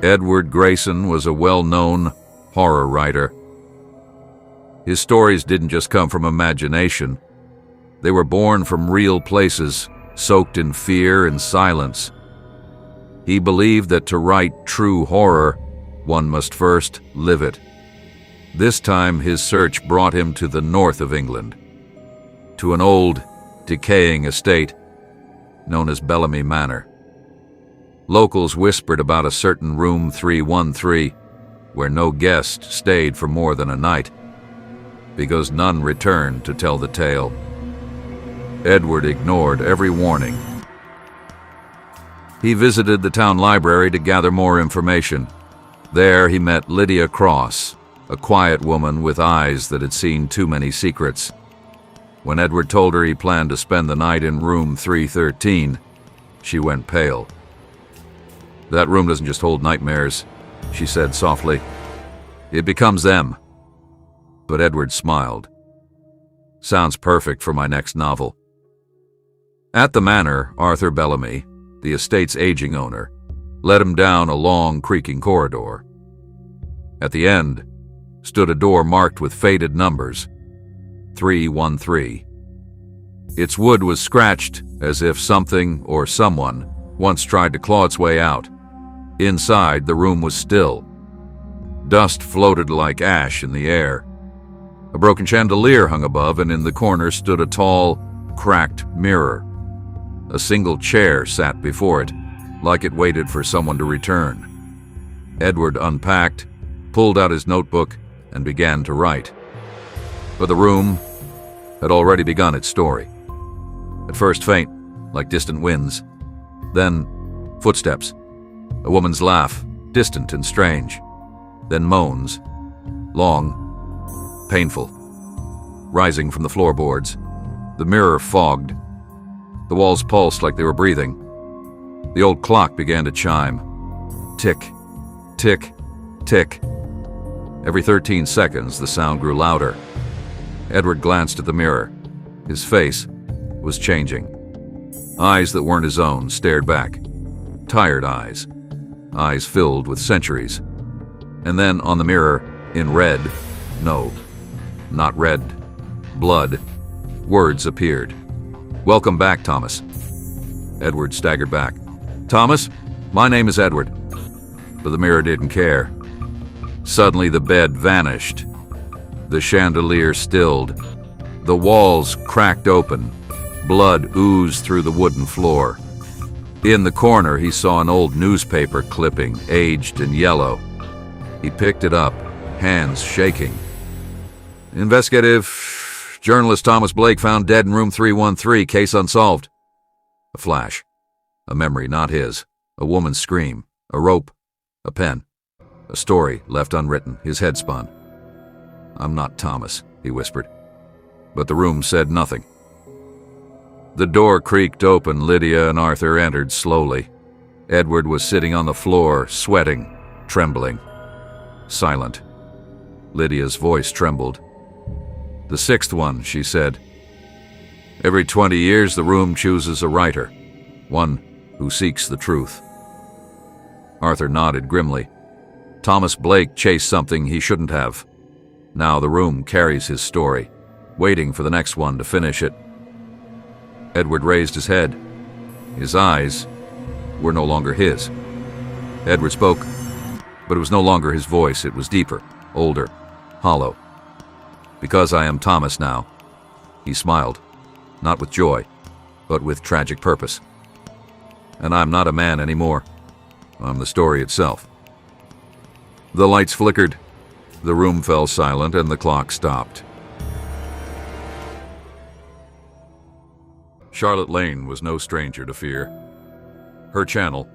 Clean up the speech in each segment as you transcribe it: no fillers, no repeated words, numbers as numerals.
Edward Grayson was a well-known horror writer. His stories didn't just come from imagination. They were born from real places, soaked in fear and silence. He believed that to write true horror, one must first live it. This time his search brought him to the north of England, to an old, decaying estate known as Bellamy Manor. Locals whispered about a certain room 313, where no guest stayed for more than a night, because none returned to tell the tale. Edward ignored every warning. He visited the town library to gather more information. There he met Lydia Cross, a quiet woman with eyes that had seen too many secrets. When Edward told her he planned to spend the night in room 313, she went pale. "That room doesn't just hold nightmares," she said softly. "It becomes them." But Edward smiled. "Sounds perfect for my next novel." At the manor, Arthur Bellamy, the estate's aging owner, led him down a long, creaking corridor. At the end stood a door marked with faded numbers, 313. Its wood was scratched as if something or someone once tried to claw its way out. Inside, the room was still. Dust floated like ash in the air. A broken chandelier hung above, and in the corner stood a tall, cracked mirror. A single chair sat before it, like it waited for someone to return. Edward unpacked, pulled out his notebook, and began to write. But the room had already begun its story. At first faint, like distant winds. Then footsteps. A woman's laugh, distant and strange. Then moans, long, painful, rising from the floorboards. The mirror fogged. The walls pulsed like they were breathing. The old clock began to chime. Tick, tick, tick. Every 13 seconds, the sound grew louder. Edward glanced at the mirror. His face was changing. Eyes that weren't his own stared back. Tired eyes. Eyes filled with centuries. And then on the mirror, in red, no, not red, blood, words appeared. "Welcome back, Thomas." Edward staggered back. "Thomas, my name is Edward." But the mirror didn't care. Suddenly the bed vanished. The chandelier stilled. The walls cracked open. Blood oozed through the wooden floor. In the corner, he saw an old newspaper clipping, aged and yellow. He picked it up, hands shaking. "Investigative journalist Thomas Blake found dead in room 313, case unsolved." A flash. A memory not his. A woman's scream. A rope. A pen. A story left unwritten. His head spun. "I'm not Thomas," he whispered. But the room said nothing. The door creaked open. Lydia and Arthur entered slowly. Edward was sitting on the floor, sweating, trembling, silent. Lydia's voice trembled. "The sixth one," she said. "Every 20 years the room chooses a writer, one who seeks the truth." Arthur nodded grimly. Thomas Blake chased something he shouldn't have. Now the room carries his story, waiting for the next one to finish it. Edward raised his head. His eyes were no longer his. Edward spoke, but it was no longer his voice. It was deeper, older, hollow. "Because I am Thomas now." He smiled, not with joy, but with tragic purpose. "And I'm not a man anymore. I'm the story itself." The lights flickered. The room fell silent, and the clock stopped. Charlotte Lane was no stranger to fear. Her channel,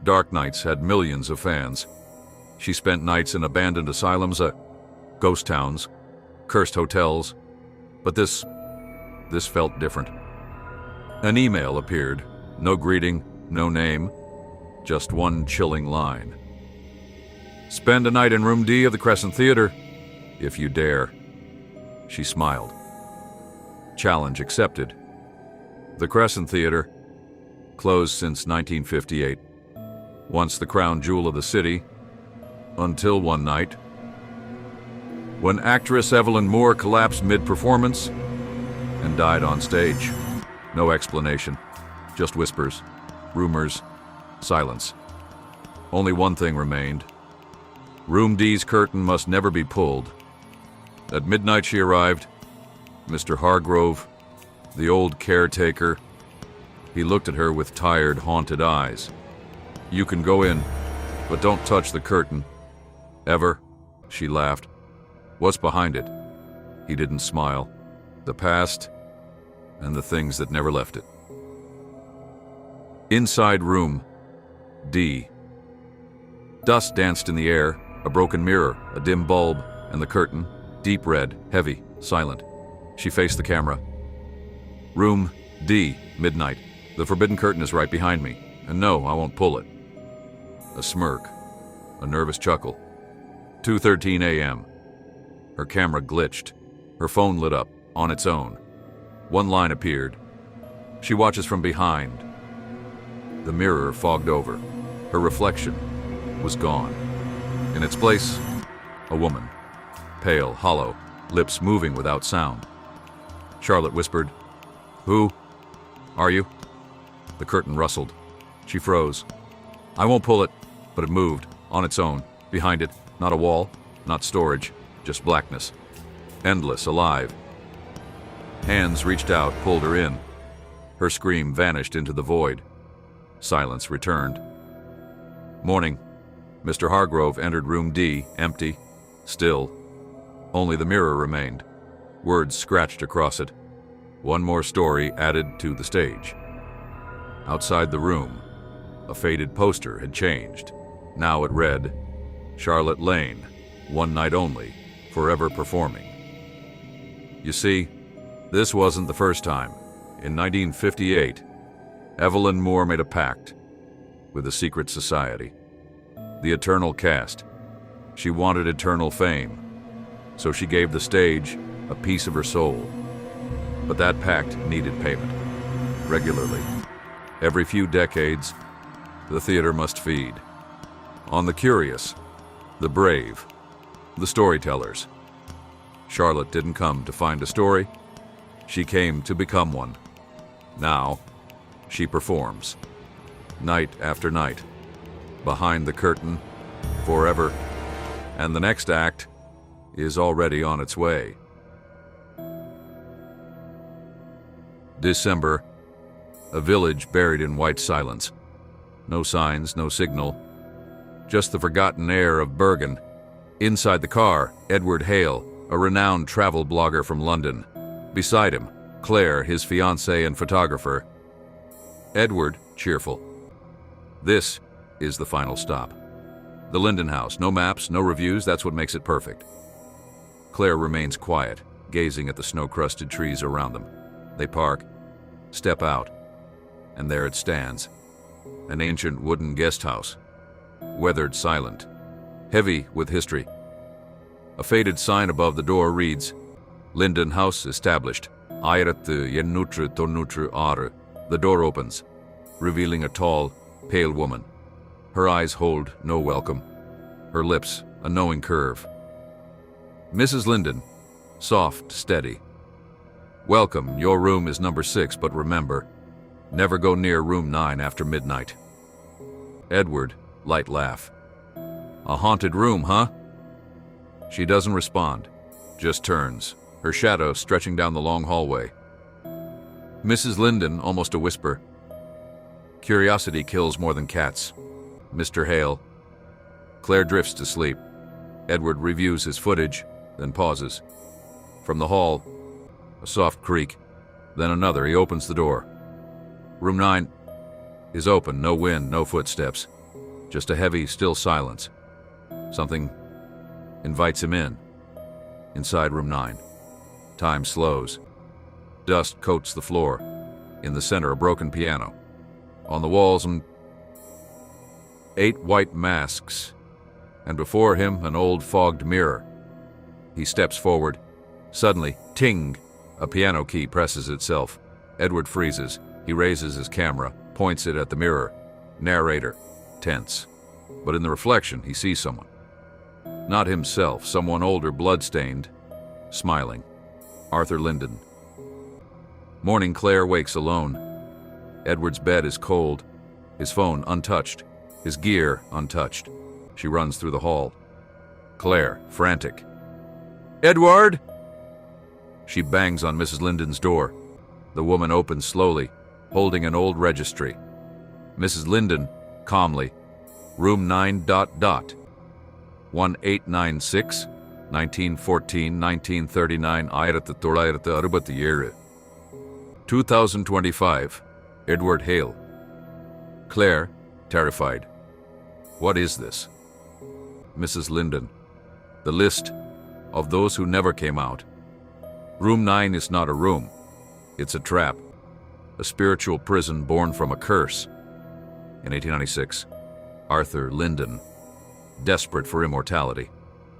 Dark Nights, had millions of fans. She spent nights in abandoned asylums, ghost towns, cursed hotels. But this felt different. An email appeared. No greeting, no name, just one chilling line. "Spend a night in room D of the Crescent Theater, if you dare." She smiled. Challenge accepted. The Crescent Theater, closed since 1958. Once the crown jewel of the city, Until one night, when actress Evelyn Moore collapsed mid-performance and died on stage. No explanation, just whispers, rumors, silence. Only one thing remained. Room D's curtain must never be pulled. At midnight she arrived. Mr. Hargrove, the old caretaker, he looked at her with tired, haunted eyes. "You can go in, but don't touch the curtain. Ever?" She laughed. "What's behind it?" He didn't smile. The past and the things that never left it. Inside room D. Dust danced in the air, a broken mirror, a dim bulb, and the curtain, deep red, heavy, silent. She faced the camera. Room D, midnight. "The forbidden curtain is right behind me, and no, I won't pull it." A smirk, a nervous chuckle. 2:13 a.m. Her camera glitched. Her phone lit up, on its own. One line appeared. She watches from behind. The mirror fogged over. Her reflection was gone. In its place, a woman. Pale, hollow, lips moving without sound. Charlotte whispered, "Who are you?" The curtain rustled. She froze. "I won't pull it," but it moved, on its own. Behind it, not a wall, not storage, just blackness. Endless, alive. Hands reached out, pulled her in. Her scream vanished into the void. Silence returned. Morning. Mr. Hargrove entered room D, empty, still. Only the mirror remained. Words scratched across it. One more story added to the stage. Outside the room, a faded poster had changed. Now it read, "Charlotte Lane, one night only, forever performing." You see, this wasn't the first time. In 1958, Evelyn Moore made a pact with a secret society. The Eternal Cast. She wanted eternal fame, so she gave the stage a piece of her soul. But that pact needed payment, regularly. Every few decades, the theater must feed on the curious, the brave, the storytellers. Charlotte didn't come to find a story. She came to become one. Now, she performs, night after night, behind the curtain, forever, and the next act is already on its way. December, a village buried in white silence. No signs, no signal, just the forgotten air of Bergen. Inside the car, Edward Hale, a renowned travel blogger from London. Beside him, Claire, his fiancée and photographer. Edward, cheerful. This is the final stop. The Linden House, no maps, no reviews, that's what makes it perfect. Claire remains quiet, gazing at the snow-crusted trees around them. They park, step out, and there it stands. An ancient wooden guest house, weathered, silent, heavy with history. A faded sign above the door reads, "Linden House established. Ayret Yenutru Tonutru Are." The door opens, revealing a tall, pale woman. Her eyes hold no welcome. Her lips, a knowing curve. "Mrs. Linden," soft, steady. "Welcome, your room is number 6, but remember, never go near room 9 after midnight." Edward, light laugh. "A haunted room, huh?" She doesn't respond, just turns, her shadow stretching down the long hallway. Mrs. Linden, almost a whisper. "Curiosity kills more than cats." Mr. Hale. Claire drifts to sleep. Edward reviews his footage, then pauses. From the hall, a soft creak, then another. He opens the door. Room 9 is open, no wind, no footsteps. Just a heavy, still silence. Something invites him in. Inside room 9, time slows. Dust coats the floor. In the center, a broken piano. On the walls, 8 white masks, and before him, an old fogged mirror. He steps forward. Suddenly, ting! A piano key presses itself. Edward freezes. He raises his camera, points it at the mirror. Narrator, tense. But in the reflection, he sees someone. Not himself, someone older, blood-stained, smiling. Arthur Linden. Morning, Claire wakes alone. Edward's bed is cold, his phone untouched, his gear untouched. She runs through the hall. Claire, frantic. "Edward!" She bangs on Mrs. Linden's door. The woman opens slowly, holding an old registry. Mrs. Linden, calmly. Room 9... 1896, 1914, 1939, 1967. 2025. Edward Hale. Claire, terrified. What is this? Mrs. Linden. The list of those who never came out. Room 9 is not a room. It's a trap. A spiritual prison born from a curse. In 1896, Arthur Linden, desperate for immortality,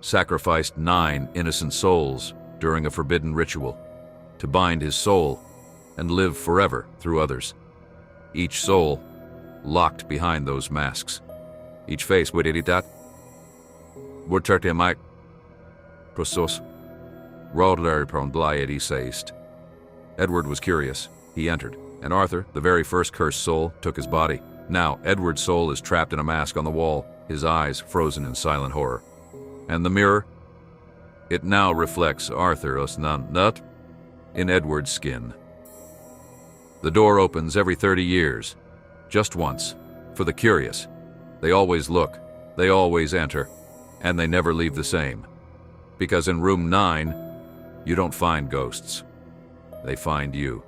sacrificed 9 innocent souls during a forbidden ritual to bind his soul and live forever through others. Each soul locked behind those masks. Each face, what did that? Bortarte Mike. Prosos. Rodler prone blyed seist. Edward was curious. He entered, and Arthur, the very first cursed soul, took his body. Now, Edward's soul is trapped in a mask on the wall, his eyes frozen in silent horror. And the mirror? It now reflects Arthur Osnanut in Edward's skin. The door opens every 30 years, just once, for the curious. They always look, they always enter, and they never leave the same. Because in room 9, you don't find ghosts. They find you.